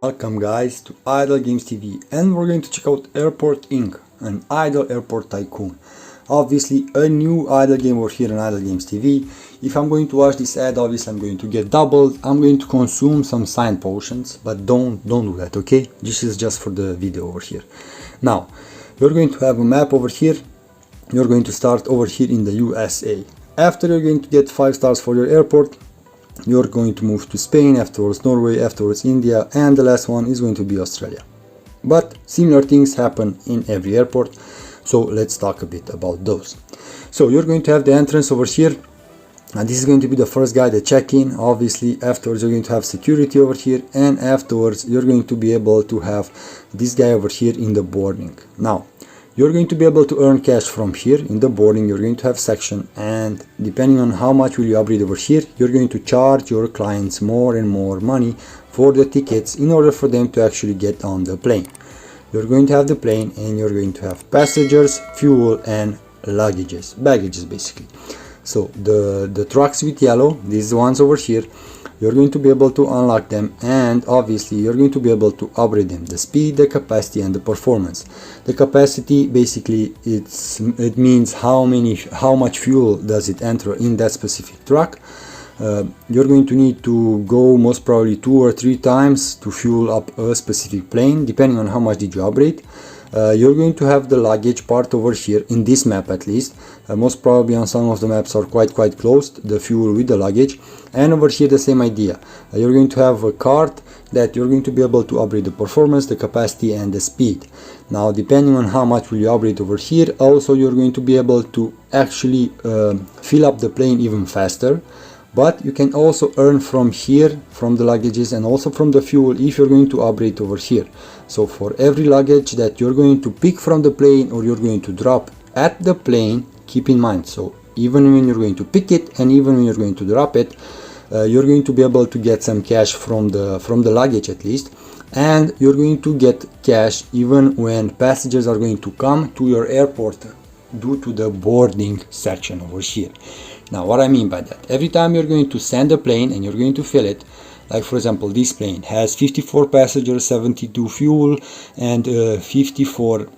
Welcome guys to Idle Games TV, and we're going to check out Airport Inc., an idle airport tycoon. Obviously a new idle game over here on Idle Games TV. If I'm going to watch this ad, obviously I'm going to get doubled. I'm going to consume some sign potions, but don't do that, okay? This is just for the video over here. Now, you're going to have a map over here. You're going to start over here in the USA. After you're going to get 5 stars for your airport, you're going to move to Spain, afterwards Norway, afterwards India, and the last one is going to be Australia. But similar things happen in every airport, so let's talk a bit about those. So you're going to have the entrance over here, and this is going to be the first guy, the check-in. Obviously afterwards you're going to have security over here, and afterwards you're going to be able to have this guy over here in the boarding. Now you're going to be able to earn cash from here in the boarding. You're going to have section, and depending on how much will you upgrade over here, you're going to charge your clients more and more money for the tickets in order for them to actually get on the plane. You're going to have the plane, and you're going to have passengers, fuel, and baggages basically. So the trucks with yellow, these ones over here, you're going to be able to unlock them, and obviously you're going to be able to upgrade them: the speed, the capacity, and the performance. The capacity basically it means how much fuel does it enter in that specific truck. You're going to need to go most probably 2 or 3 times to fuel up a specific plane, depending on how much did you upgrade. You're going to have the luggage part over here in this map, at least. Most probably on some of the maps are quite close, the fuel with the luggage. And over here the same idea. You're going to have a cart that you're going to be able to upgrade the performance, the capacity, and the speed. Now depending on how much will you upgrade over here, also you're going to be able to actually fill up the plane even faster. But you can also earn from here, from the luggages, and also from the fuel if you're going to upgrade over here. So for every luggage that you're going to pick from the plane or you're going to drop at the plane, keep in mind, so even when you're going to pick it and even when you're going to drop it, you're going to be able to get some cash from the luggage at least. And you're going to get cash even when passengers are going to come to your airport due to the boarding section over here. Now what I mean by that, every time you're going to send a plane and you're going to fill it, like for example this plane has 54 passengers, 72 fuel, and 54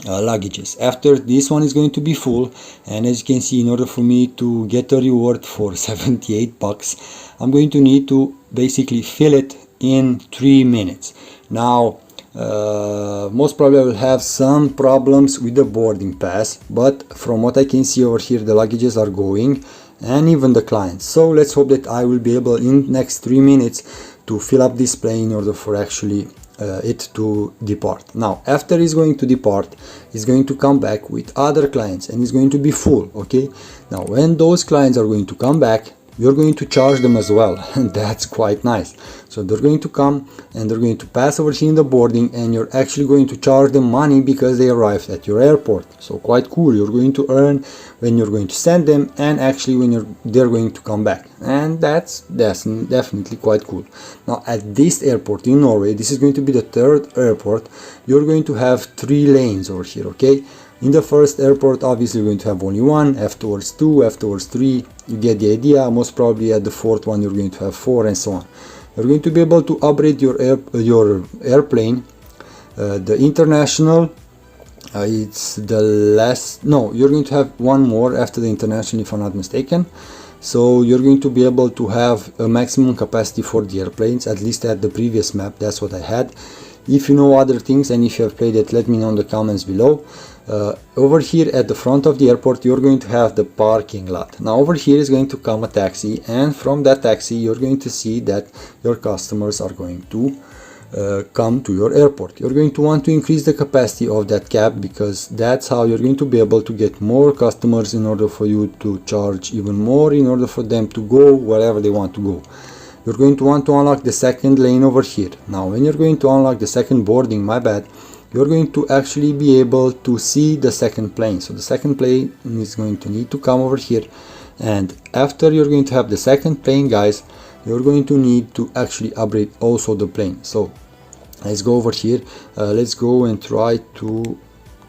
luggages. After this one is going to be full, and as you can see, in order for me to get a reward for 78 bucks, I'm going to need to basically fill it in 3 minutes. Now most probably I will have some problems with the boarding pass, but from what I can see over here, the luggages are going, and even the clients. So let's hope that I will be able in next 3 minutes to fill up this plane in order for actually it to depart. Now after it's going to depart, it's going to come back with other clients and it's going to be full. Okay, now when those clients are going to come back, you're going to charge them as well, and that's quite nice. So they're going to come and they're going to pass over here in the boarding, and you're actually going to charge them money because they arrived at your airport. So quite cool. You're going to earn when you're going to send them, and actually when they're going to come back, and that's definitely quite cool. Now at this airport in Norway, this is going to be the 3rd airport, you're going to have 3 lanes over here. Okay, in the first airport obviously you're going to have only 1, afterwards 2, afterwards 3. You get the idea. Most probably at the 4th one you're going to have 4, and so on. You're going to be able to upgrade your airplane. The international, it's the last, no, you're going to have 1 more after the international if I'm not mistaken. So you're going to be able to have a maximum capacity for the airplanes, at least at the previous map. That's what I had. If you know other things and if you have played it, let me know in the comments below. Over here at the front of the airport, you're going to have the parking lot. Now over here is going to come a taxi, and from that taxi you're going to see that your customers are going to come to your airport. You're going to want to increase the capacity of that cab, because that's how you're going to be able to get more customers in order for you to charge even more, in order for them to go wherever they want to go. You're going to want to unlock the 2nd lane over here. Now when you're going to unlock the 2nd boarding, you're going to actually be able to see the 2nd plane. So the 2nd plane is going to need to come over here, and after you're going to have the 2nd plane, guys, you're going to need to actually upgrade also the plane. So let's go over here, let's go and try to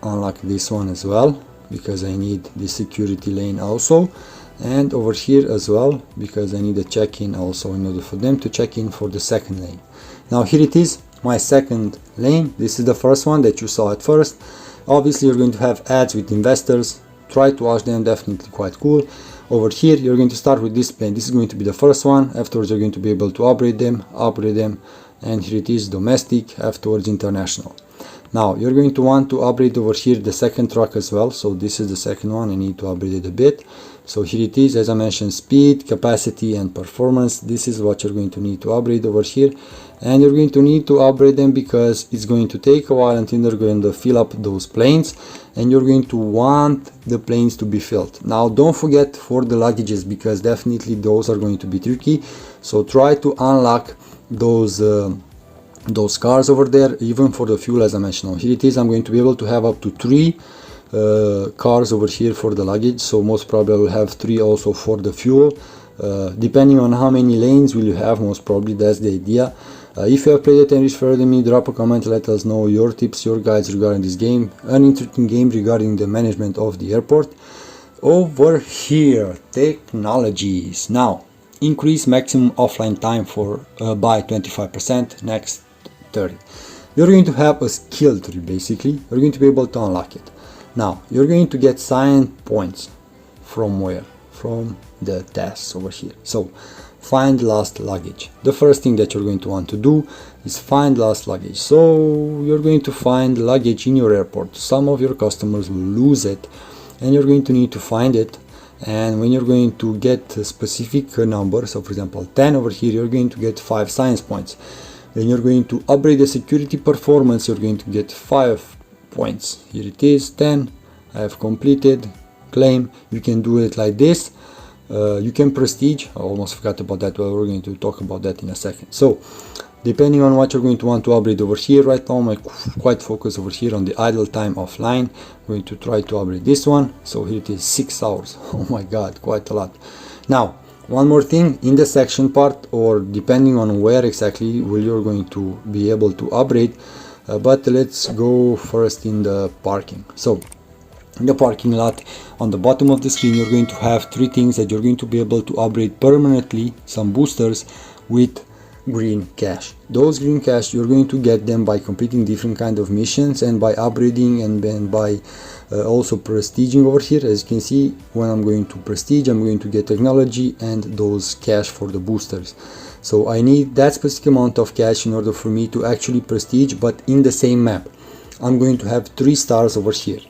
unlock this one as well, because I need the security lane also. and over here as well, because I need a check-in also in order for them to check in for the second lane. Now here it is, my second lane. This is the first one that you saw at first. Obviously you're going to have ads with investors. Try to watch them, definitely quite cool. Over here you're going to start with this plane. This is going to be the first one. Afterwards you're going to be able to upgrade them, and here it is, domestic, afterwards international. Now you're going to want to upgrade over here the second truck as well. So this is the second one. I need to upgrade it a bit. So here it is, as I mentioned, speed, capacity and performance. This is what you're going to need to upgrade over here, and you're going to need to upgrade them because it's going to take a while until they're going to fill up those planes, and you're going to want the planes to be filled. Now don't forget for the luggages, because definitely those are going to be tricky. So try to unlock those cars over there, even for the fuel, as I mentioned. Now here it is, I'm going to be able to have up to 3 cars over here for the luggage, so most probably I will have 3 also for the fuel, depending on how many lanes will you have. Most probably that's the idea. If you have played it and reached further than me, drop a comment, let us know your tips, your guides regarding this game, an interesting game regarding the management of the airport. Over here, technologies. Now increase maximum offline time for by 25%, next 30. You're going to have a skill tree. Basically you're going to be able to unlock it. Now you're going to get sign points from where? From the tasks over here. So find lost luggage. The first thing that you're going to want to do is find lost luggage. So you're going to find luggage in your airport. Some of your customers will lose it, and you're going to need to find it. And when you're going to get a specific number, so for example 10 over here, you're going to get 5 science points. When you're going to upgrade the security performance, you're going to get 5 points. Here it is, 10. I have completed. Claim. You can do it like this. You can prestige. I almost forgot about that, but we're going to talk about that in a second. So depending on what you're going to want to upgrade over here, right now I'm quite focused over here on the idle time offline. I'm going to try to upgrade this one. So here it is, 6 hours. Oh my god, quite a lot. Now one more thing, in the section part, or depending on where exactly will you're going to be able to upgrade, but let's go first in the parking. So in the parking lot, on the bottom of the screen, you're going to have 3 things that you're going to be able to upgrade permanently, some boosters with green cash. Those green cash, you're going to get them by completing different kind of missions and by upgrading, and then by also prestiging over here. As you can see, when I'm going to prestige, I'm going to get technology and those cash for the boosters. So I need that specific amount of cash in order for me to actually prestige, but in the same map. I'm going to have 3 stars over here.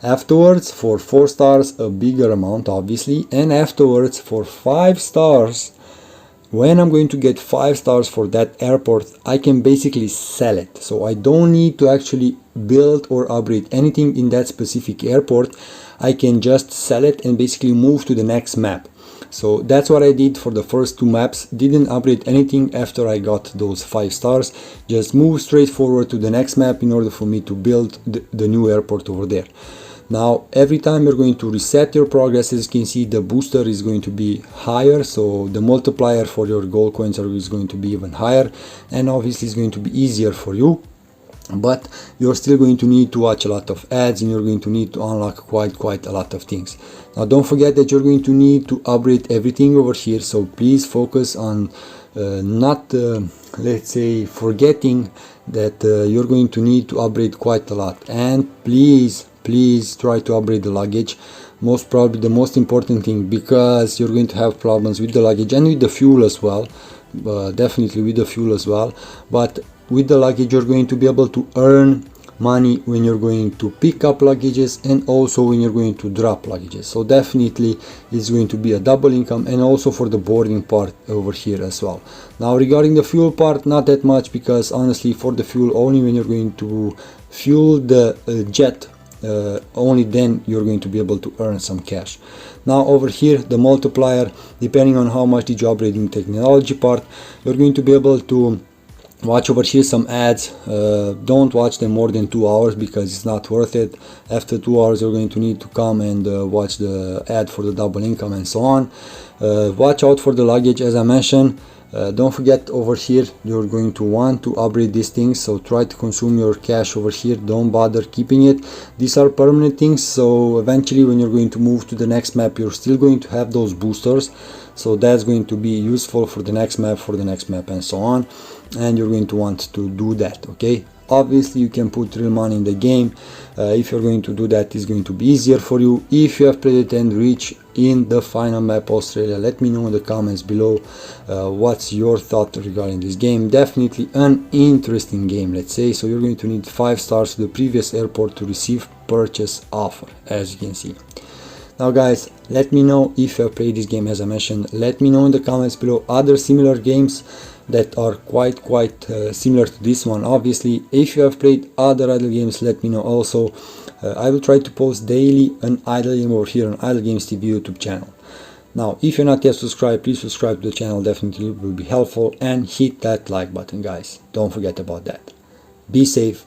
Afterwards, for 4 stars, a bigger amount obviously, and afterwards for 5 stars, when I'm going to get 5 stars for that airport, I can basically sell it. So I don't need to actually build or upgrade anything in that specific airport. I can just sell it and basically move to the next map. So that's what I did for the first 2 maps. Didn't upgrade anything after I got those 5 stars. Just move straight forward to the next map in order for me to build the new airport over there. Now every time you're going to reset your progress, as you can see, the booster is going to be higher, so the multiplier for your gold coins is going to be even higher, and obviously it's going to be easier for you. But you're still going to need to watch a lot of ads, and you're going to need to unlock quite a lot of things. Now don't forget that you're going to need to upgrade everything over here, so please focus on not let's say forgetting that you're going to need to upgrade quite a lot. And please try to upgrade the luggage. Most probably the most important thing, because you're going to have problems with the luggage and with the fuel as well. Definitely with the fuel as well, but with the luggage you're going to be able to earn money when you're going to pick up luggages and also when you're going to drop luggages. So definitely it's going to be a double income, and also for the boarding part over here as well. Now regarding the fuel part, not that much, because honestly for the fuel, only when you're going to fuel the jet, only then you're going to be able to earn some cash. Now over here, the multiplier, depending on how much did you upgrade in technology part, you're going to be able to watch over here some ads. Don't watch them more than 2 hours, because it's not worth it. After 2 hours you're going to need to come and watch the ad for the double income and so on. Watch out for the luggage, as I mentioned. Don't forget over here you're going to want to upgrade these things, so try to consume your cash over here. Don't bother keeping it. These are permanent things, so eventually when you're going to move to the next map, you're still going to have those boosters, so that's going to be useful for the next map, and so on. and you're going to want to do that. Okay, obviously you can put real money in the game. If you're going to do that, it's going to be easier for you. If you have played it and reach in the final map Australia, let me know in the comments below what's your thought regarding this game. Definitely an interesting game, let's say. So you're going to need 5 stars to the previous airport to receive purchase offer, as you can see. Now guys, let me know if you have played this game. As I mentioned, let me know in the comments below other similar games that are quite similar to this one. Obviously, if you have played other idle games, let me know also. I will try to post daily an idle game over here on Idle Games TV YouTube channel. Now, if you're not yet subscribed, please subscribe to the channel, definitely will be helpful, and hit that like button, guys. Don't forget about that. Be safe.